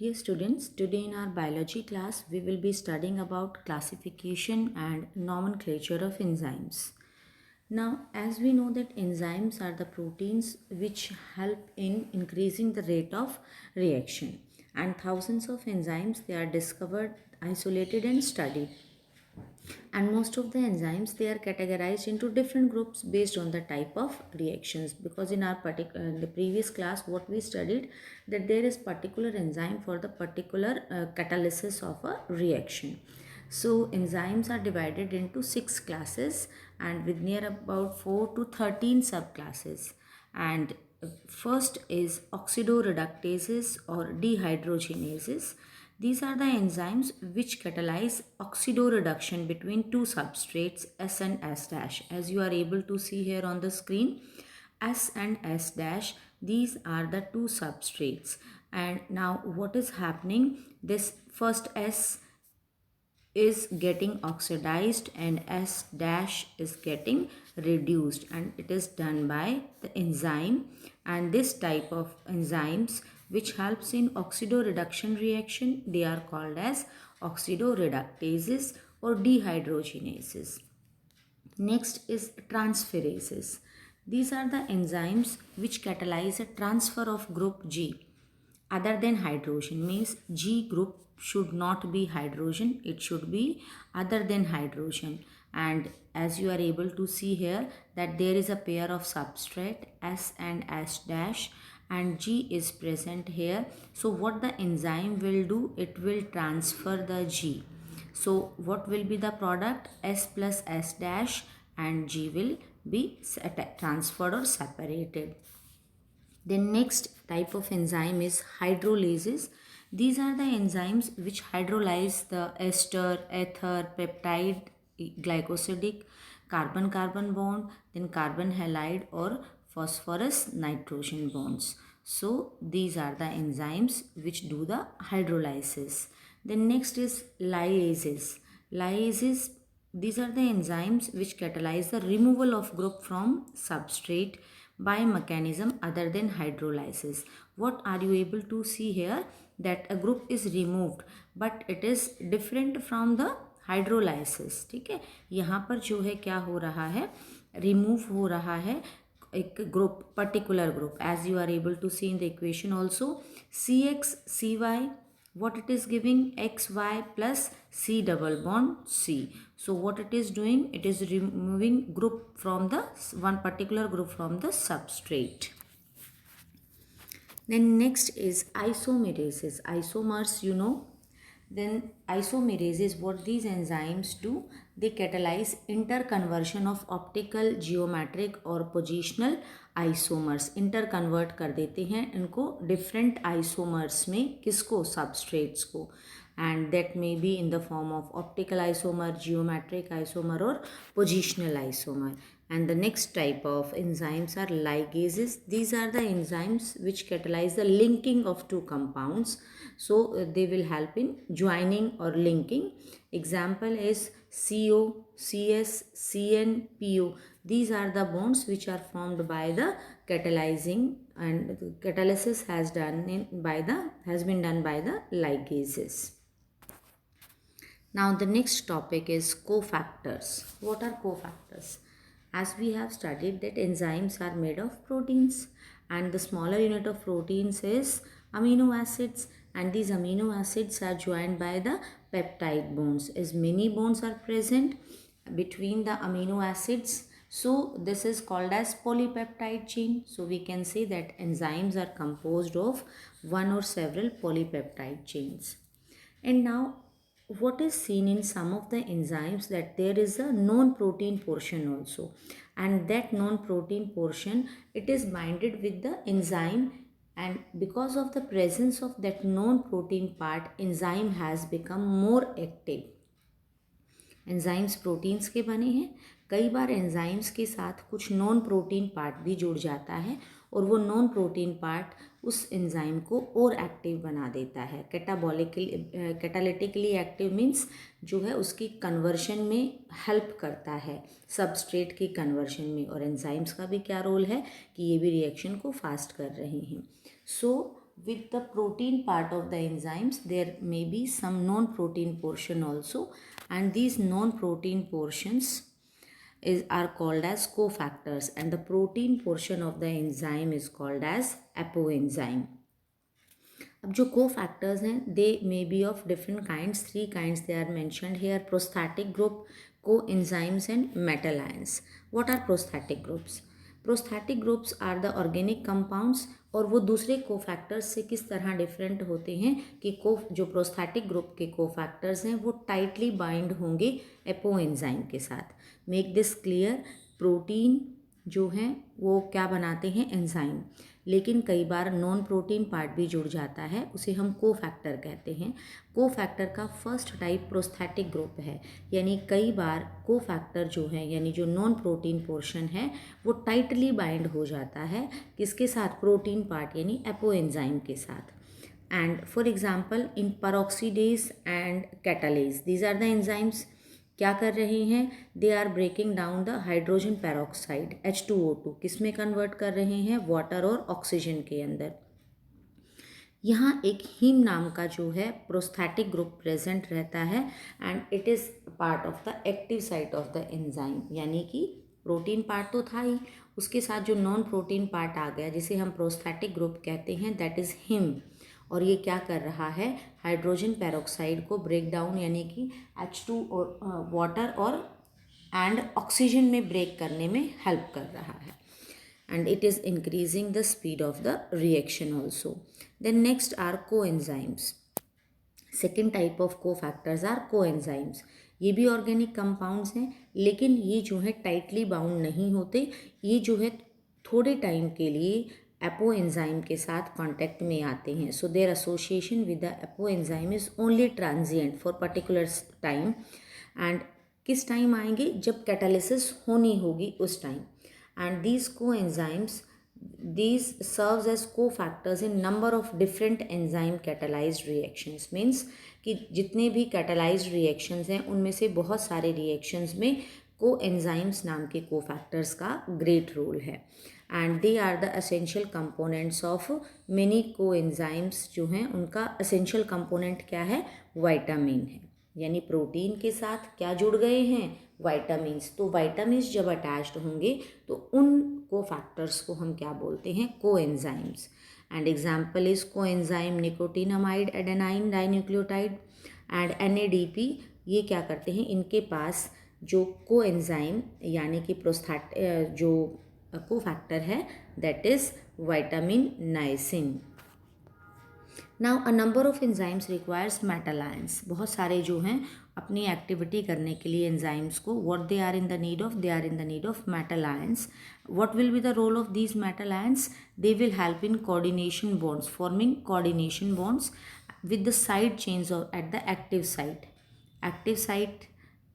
Dear students, today in our biology class we will be studying about classification and nomenclature of enzymes. Now, as we know that enzymes are the proteins which help in increasing the rate of reaction, and thousands of enzymes they are discovered, isolated and studied, and most of the enzymes they are categorized into different groups based on the type of reactions, because in our the previous class what we studied that there is particular enzyme for the particular catalysis of a reaction. So enzymes are divided into 6 classes and with near about 4 to 13 subclasses. And first is oxidoreductases or dehydrogenases. These are the enzymes which catalyze oxidoreduction between two substrates S and S dash. As you are able to see here on the screen, S and S dash, these are the two substrates. And now what is happening? This first S is getting oxidized and S dash is getting reduced, and it is done by the enzyme. And this type of enzymes which helps in oxidoreduction reaction, they are called as oxidoreductases or dehydrogenases. Next is transferases. These are the enzymes which catalyze a transfer of group G other than hydrogen, means G group should not be hydrogen, it should be other than hydrogen. And as you are able to see here that there is a pair of substrate S and S dash and G is present here. So what the enzyme will do, it will transfer the G. So what will be the product? S plus S dash and G will be transferred or separated. The next type of enzyme is hydrolases. These are the enzymes which hydrolyze the ester, ether, peptide, glycosidic, carbon-carbon bond, then carbon halide or phosphorus nitrogen bonds. So these are the enzymes which do the hydrolysis. Then next is lyases. Lyases, these are the enzymes which catalyze the removal of group from substrate by mechanism other than hydrolysis. What are you able to see here? That a group is removed but it is different from the hydrolysis. ठीक है, यहाँ पर जो है क्या हो रहा है, रिमूव हो रहा है एक group, particular group. As you are able to see in the equation also, CX what it is giving, XY plus C double bond C. So what it is doing, it is removing group from the one particular group from the substrate. Then next is isomerases. Isomers, you know. Then isomerases, what these enzymes do, they catalyze interconversion of optical, geometric और positional isomers. interconvert कर देते हैं इनको different isomers में, किसको? substrates को. And that may be in the form of optical isomer, geometric isomer or positional isomer. And the next type of enzymes are ligases. These are the enzymes which catalyze the linking of two compounds. So they will help in joining or linking. Example is CO, CS, CN, PO. These are the bonds which are formed by the catalyzing, and catalysis has been done by the ligases. Now the next topic is cofactors. What are cofactors? As we have studied that enzymes are made of proteins, and the smaller unit of proteins is amino acids, and these amino acids are joined by the peptide bonds. As many bonds are present between the amino acids, so this is called as polypeptide chain. So we can say that enzymes are composed of one or several polypeptide chains. And now what is seen in some of the enzymes, that there is a non-protein portion also, and that non-protein portion, it is binded with the enzyme, and because of the presence of that non-protein part, enzyme has become more active. Enzymes proteins के बने हैं, कई बार enzymes के साथ कुछ non protein part भी जुड़ जाता है और वो नॉन प्रोटीन पार्ट उस एंजाइम को और एक्टिव बना देता है. कैटालिटिकली एक्टिव मीन्स जो है उसकी कन्वर्शन में हेल्प करता है, सबस्ट्रेट की कन्वर्शन में. और एंजाइम्स का भी क्या रोल है कि ये भी रिएक्शन को फास्ट कर रहे हैं. सो with the protein part of the enzymes there may be some non-protein portion also, and these non-protein portions are called as cofactors, and the protein portion of the enzyme is called as apoenzyme. अब जो co-factors हैं they may be of different kinds, 3 kinds they are mentioned here: prosthetic group, coenzymes and metal ions. What are prosthetic groups? Prosthetic groups are the organic compounds, और वो दूसरे cofactors से किस तरह different होते हैं कि जो प्रोस्थेटिक ग्रुप के कोफैक्टर्स हैं वो टाइटली बाइंड होंगे एपोएंजाइम के साथ. मेक दिस क्लियर, प्रोटीन जो हैं वो क्या बनाते हैं, एंजाइम, लेकिन कई बार नॉन प्रोटीन पार्ट भी जुड़ जाता है, उसे हम कोफैक्टर कहते हैं. कोफैक्टर का फर्स्ट टाइप प्रोस्थेटिक ग्रुप है, यानी कई बार कोफैक्टर जो है यानी जो नॉन प्रोटीन पोर्शन है वो टाइटली बाइंड हो जाता है किसके साथ, प्रोटीन पार्ट यानी एपोएंजाइम के साथ. And for example in peroxidase and catalase, these are the enzymes. क्या कर रहे हैं, they are breaking down the hydrogen peroxide H2O2, किस में कन्वर्ट कर रहे हैं, वाटर और ऑक्सीजन के अंदर. यहाँ एक हीम नाम का जो है प्रोस्थेटिक ग्रुप प्रेजेंट रहता है, and it is part of the active site of the enzyme, यानी कि प्रोटीन पार्ट तो था ही, उसके साथ जो नॉन प्रोटीन पार्ट आ गया जिसे हम प्रोस्थेटिक ग्रुप कहते हैं, दैट इज़ हीम. और ये क्या कर रहा है, हाइड्रोजन पेरोक्साइड को ब्रेक डाउन यानी कि H2 और वाटर और एंड ऑक्सीजन में ब्रेक करने में हेल्प कर रहा है, and it is increasing the speed of the reaction also. Then next are coenzymes. Second type of cofactors are coenzymes. ये भी ऑर्गेनिक कंपाउंड्स हैं, लेकिन ये जो है टाइटली बाउंड नहीं होते, ये जो है थोड़े टाइम के लिए एपोएंजाइम के साथ कांटेक्ट में आते हैं. So their association with the apoenzyme is only transient for particular time. And किस टाइम आएंगे, जब कैटालिसिस होनी होगी उस time. And these coenzymes, these serves as cofactors in number of different enzyme catalyzed reactions. means कि जितने भी catalyzed reactions हैं उनमें से बहुत सारे reactions में coenzymes नाम के cofactors का great role है, and they are the essential components of many coenzymes. जो हैं उनका essential component क्या है, विटामिन है, यानी प्रोटीन के साथ क्या जुड़ गए हैं, वाइटामिन्स. तो वाइटामिन्स जब अटैच्ड होंगे तो उन कोफैक्टर्स को हम क्या बोलते हैं, coenzymes. And example is coenzyme nicotinamide adenine dinucleotide and NADP. ये क्या करते हैं, इनके पास जो कोएंजाइम यानी कि जो कोफैक्टर है that is vitamin niacin. Now a number of enzymes requires metal ions. बहुत सारे जो हैं अपनी एक्टिविटी करने के लिए एंजाइम्स को what they are in the need of, they are in the need of metal ions. What will be the role of these metal ions, they will help in coordination bonds, forming coordination bonds with the side chains at the active site. Active site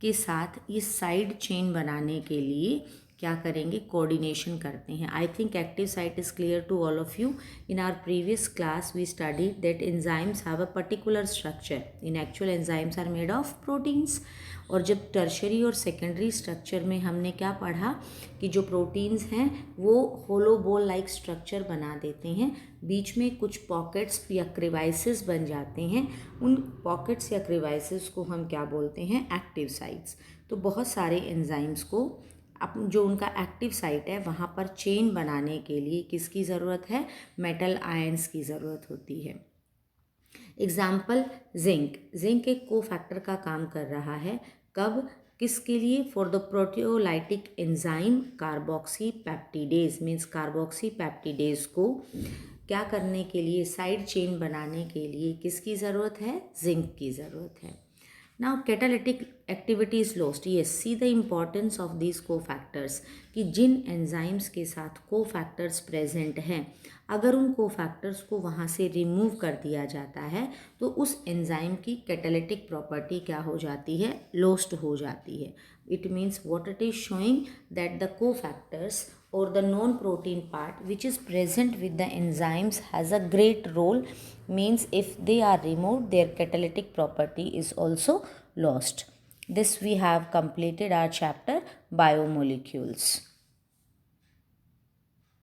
के साथ ये side chain बनाने के लिए क्या करेंगे, coordination करते हैं. I think active site is clear to all of you. In our previous class we studied that enzymes have a particular structure. In actual enzymes are made of proteins. और जब tertiary और secondary structure में हमने क्या पढ़ा कि जो proteins हैं वो होलो बॉल लाइक स्ट्रक्चर बना देते हैं, बीच में कुछ पॉकेट्स या क्रिवाइसेस बन जाते हैं. उन पॉकेट्स या क्रिवाइसेस को हम क्या बोलते हैं, एक्टिव साइट्स. तो बहुत सारे एंजाइम्स को जो उनका एक्टिव साइट है वहाँ पर चेन बनाने के लिए किसकी ज़रूरत है, मेटल आयंस की ज़रूरत होती है. Example zinc. जिंक एक कोफैक्टर का काम कर रहा है, कब, किसके लिए, for the proteolytic enzyme carboxy peptidase. Means carboxy peptidase को क्या करने के लिए, साइड चेन बनाने के लिए किसकी ज़रूरत है, जिंक की ज़रूरत है. Now catalytic activity is lost. Yes, see the importance of these cofactors कि जिन एंजाइम्स के साथ कोफैक्टर्स प्रेजेंट हैं, अगर उन कोफैक्टर्स को वहाँ से रिमूव कर दिया जाता है तो उस एंजाइम की कैटालिटिक प्रॉपर्टी क्या हो जाती है, लॉस्ट हो जाती है. It means what it is showing that the cofactors or the non-protein part which is present with the enzymes has a great role. Means if they are removed, their catalytic property is also lost. This we have completed our chapter biomolecules.